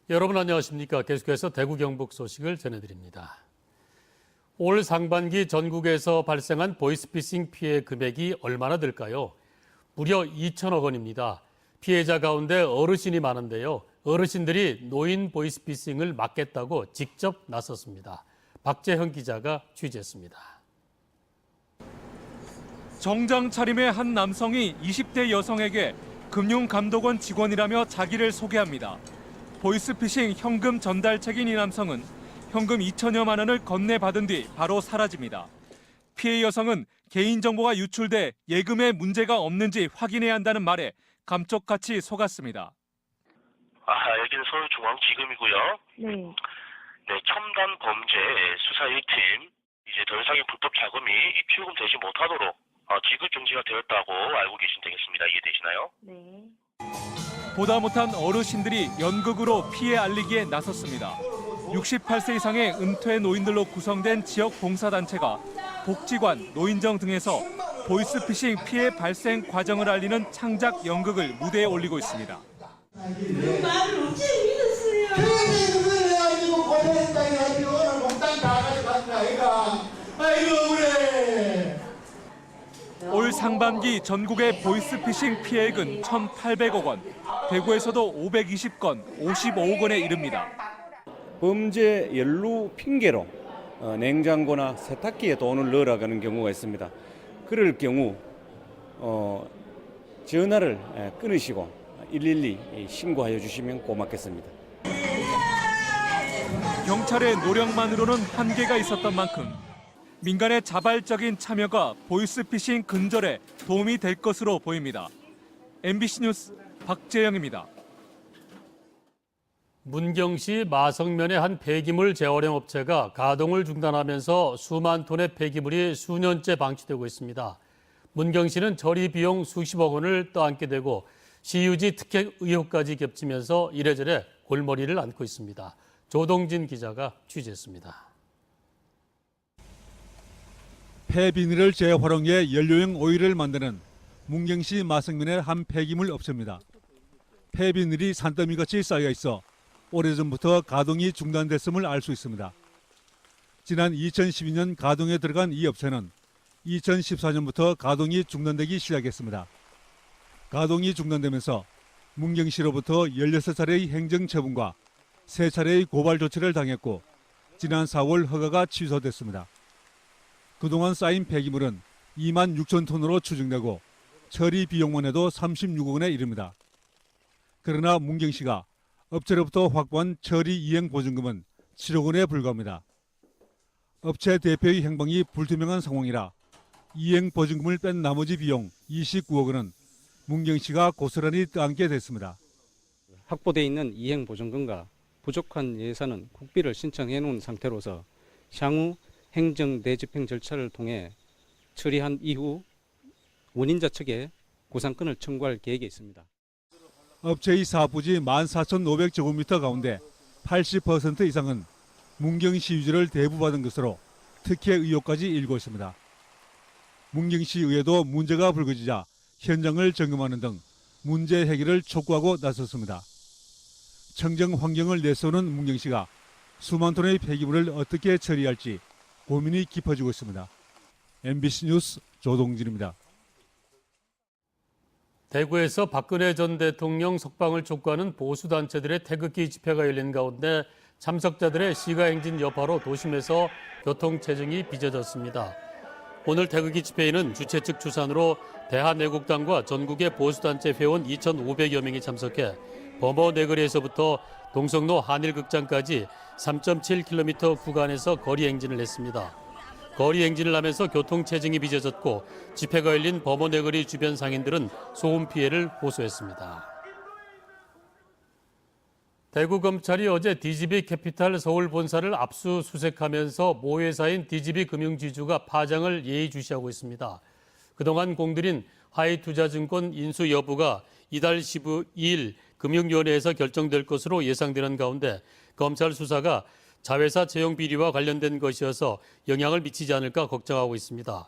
여러분 안녕하십니까? 계속해서 대구 경북 소식을 전해드립니다. 올 상반기 전국에서 발생한 보이스피싱 피해 금액이 얼마나 될까요? 무려 2천억 원입니다. 피해자 가운데 어르신이 많은데요. 어르신들이 노인 보이스피싱을 막겠다고 직접 나섰습니다. 박재형 기자가 취재했습니다. 정장 차림의 한 남성이 20대 여성에게 금융감독원 직원이라며 자기를 소개합니다. 보이스피싱 현금 전달책인 이 남성은 현금 2천여만 원을 건네받은 뒤 바로 사라집니다. 피해 여성은 개인정보가 유출돼 예금에 문제가 없는지 확인해야 한다는 말에 감쪽같이 속았습니다. 여기는 서울중앙지검이고요. 네, 첨단 범죄 수사 1팀, 이제 더 이상의 불법 자금이 피요금되지 못하도록 지급 정지가 되었다고 알고 계시면 되겠습니다. 이해되시나요? 네. 보다 못한 어르신들이 연극으로 피해 알리기에 나섰습니다. 68세 이상의 은퇴 노인들로 구성된 지역 봉사단체가 복지관, 노인정 등에서 보이스피싱 피해 발생 과정을 알리는 창작 연극을 무대에 올리고 있습니다. 말을 어째 믿었어요. 그래가지고 고생했다 해가지고 오늘 몽땅 다 가져갔다 아이가. 아이고 그래. 올 상반기 전국의 보이스피싱 피해액은 1,800억 원, 대구에서도 520건, 55억 원에 이릅니다. 범죄 연루 핑계로 냉장고나 세탁기에 돈을 넣으라고 하는 경우가 있습니다. 그럴 경우 전화를 끊으시고 112 신고하여 주시면 고맙겠습니다. 경찰의 노력만으로는 한계가 있었던 만큼 민간의 자발적인 참여가 보이스피싱 근절에 도움이 될 것으로 보입니다. MBC 뉴스 박재영입니다. 문경시 마성면의 한 폐기물 재활용 업체가 가동을 중단하면서 수만 톤의 폐기물이 수년째 방치되고 있습니다. 문경시는 처리 비용 수십억 원을 떠안게 되고 시유지 특혜 의혹까지 겹치면서 이래저래 골머리를 앓고 있습니다. 조동진 기자가 취재했습니다. 폐비닐을 재활용해 연료용 오일을 만드는 문경시 마성면의 한 폐기물 업체입니다. 폐비닐이 산더미같이 쌓여 있어 오래전부터 가동이 중단됐음을 알 수 있습니다. 지난 2012년 가동에 들어간 이 업체는 2014년부터 가동이 중단되기 시작했습니다. 가동이 중단되면서 문경시로부터 16차례의 행정처분과 3차례의 고발 조치를 당했고 지난 4월 허가가 취소됐습니다. 그동안 쌓인 폐기물은 2만 6천 톤으로 추정되고 처리 비용만 해도 36억 원에 이릅니다. 그러나 문경시가 업체로부터 확보한 처리 이행 보증금은 7억 원에 불과합니다. 업체 대표의 행방이 불투명한 상황이라 이행 보증금을 뺀 나머지 비용 29억 원은 문경시가 고스란히 떠안게 됐습니다. 확보돼 있는 이행 보증금과 부족한 예산은 국비를 신청해 놓은 상태로서 향후 행정 대집행 절차를 통해 처리한 이후 원인자 측에 구상권을 청구할 계획이 있습니다. 업체의 사업부지 14,500제곱미터 가운데 80% 이상은 문경시 유지를 대부받은 것으로 특혜 의혹까지 일고 있습니다. 문경시의회도 문제가 불거지자 현장을 점검하는 등 문제 해결을 촉구하고 나섰습니다. 청정 환경을 내세우는 문경시가 수만 톤의 폐기물을 어떻게 처리할지 고민이 깊어지고 있습니다. MBC 뉴스 조동진입니다. 대구에서 박근혜 전 대통령 석방을 촉구하는 보수단체들의 태극기 집회가 열린 가운데 참석자들의 시가행진 여파로 도심에서 교통체증이 빚어졌습니다. 오늘 태극기 집회에는 주최 측 추산으로 대한애국당과 전국의 보수단체 회원 2,500여 명이 참석해 범어 내거리에서부터 동성로 한일극장까지 3.7km 구간에서 거리 행진을 했습니다. 거리 행진을 하면서 교통체증이 빚어졌고 집회가 열린 범어 내거리 주변 상인들은 소음 피해를 호소했습니다. 대구검찰이 어제 DGB 캐피탈 서울 본사를 압수수색하면서 모회사인 DGB 금융지주가 파장을 예의주시하고 있습니다. 그동안 공들인 하이투자증권 인수 여부가 이달 12일 금융위원회에서 결정될 것으로 예상되는 가운데 검찰 수사가 자회사 채용 비리와 관련된 것이어서 영향을 미치지 않을까 걱정하고 있습니다.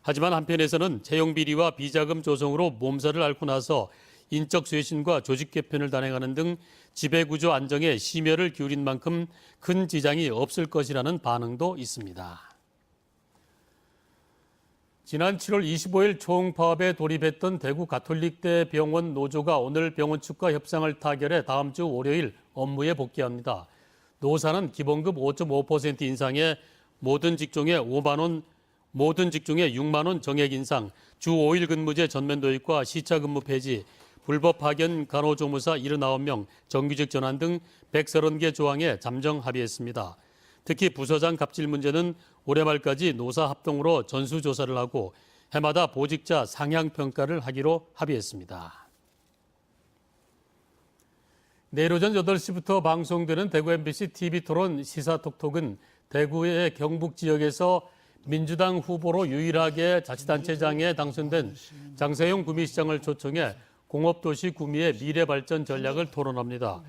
하지만 한편에서는 채용 비리와 비자금 조성으로 몸살을 앓고 나서 인적 쇄신과 조직 개편을 단행하는 등 지배구조 안정에 심혈을 기울인 만큼 큰 지장이 없을 것이라는 반응도 있습니다. 지난 7월 25일 총파업에 돌입했던 대구 가톨릭대 병원 노조가 오늘 병원 측과 협상을 타결해 다음 주 월요일 업무에 복귀합니다. 노사는 기본급 5.5% 인상에 모든 직종에 6만 원 정액 인상, 주 5일 근무제 전면 도입과 시차 근무 폐지, 불법 파견 간호조무사 79명 정규직 전환 등 130개 조항에 잠정 합의했습니다. 특히 부서장 갑질 문제는 올해 말까지 노사 합동으로 전수조사를 하고 해마다 보직자 상향 평가를 하기로 합의했습니다. 내일 오전 8시부터 방송되는 대구 MBC TV토론 시사톡톡은 대구의 경북 지역에서 민주당 후보로 유일하게 자치단체장에 당선된 장세용 구미시장을 초청해 공업도시 구미의 미래 발전 전략을 토론합니다.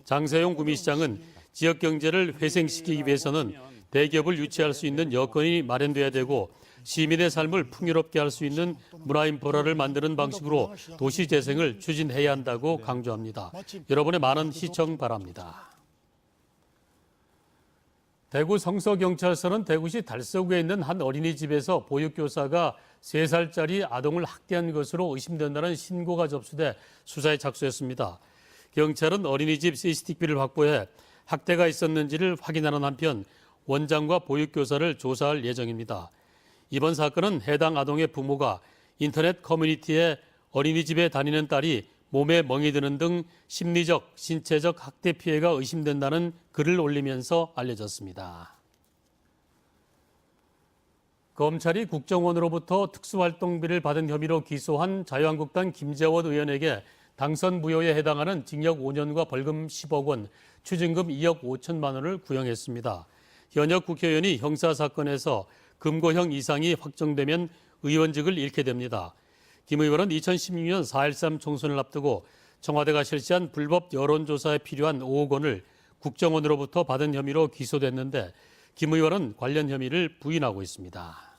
장세용 구미시장은 지역 경제를 회생시키기 위해서는 대기업을 유치할 수 있는 여건이 마련돼야 되고 시민의 삶을 풍요롭게 할 수 있는 문화인프라를 만드는 방식으로 도시 재생을 추진해야 한다고 강조합니다. 여러분의 많은 시청 바랍니다. 대구 성서경찰서는 대구시 달서구에 있는 한 어린이집에서 보육교사가 3살짜리 아동을 학대한 것으로 의심된다는 신고가 접수돼 수사에 착수했습니다. 경찰은 어린이집 CCTV를 확보해 학대가 있었는지를 확인하는 한편 원장과 보육교사를 조사할 예정입니다. 이번 사건은 해당 아동의 부모가 인터넷 커뮤니티에 어린이집에 다니는 딸이 몸에 멍이 드는 등 심리적, 신체적 학대 피해가 의심된다는 글을 올리면서 알려졌습니다. 검찰이 국정원으로부터 특수활동비를 받은 혐의로 기소한 자유한국당 김재원 의원에게 당선 무효에 해당하는 징역 5년과 벌금 10억 원, 추징금 2억 5천만 원을 구형했습니다. 현역 국회의원이 형사사건에서 금고형 이상이 확정되면 의원직을 잃게 됩니다. 김 의원은 2016년 4.13 총선을 앞두고 청와대가 실시한 불법 여론조사에 필요한 5억 원을 국정원으로부터 받은 혐의로 기소됐는데 김 의원은 관련 혐의를 부인하고 있습니다.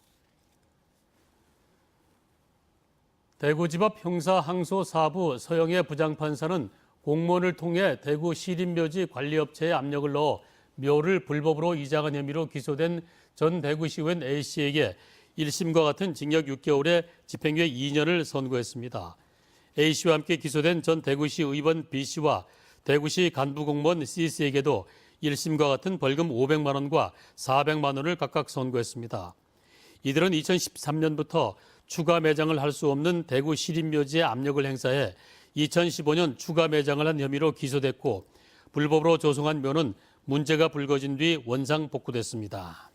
대구지법 형사항소 4부 서영애 부장판사는 공무원을 통해 대구 시립묘지 관리업체에 압력을 넣어 묘를 불법으로 이장한 혐의로 기소된 전 대구시 의원 A씨에게 1심과 같은 징역 6개월에 집행유예 2년을 선고했습니다. A씨와 함께 기소된 전 대구시 의원 B씨와 대구시 간부공무원 C씨에게도 1심과 같은 벌금 500만 원과 400만 원을 각각 선고했습니다. 이들은 2013년부터 추가 매장을 할 수 없는 대구 시립묘지에 압력을 행사해 2015년 추가 매장을 한 혐의로 기소됐고 불법으로 조성한 묘는 문제가 불거진 뒤 원상 복구됐습니다.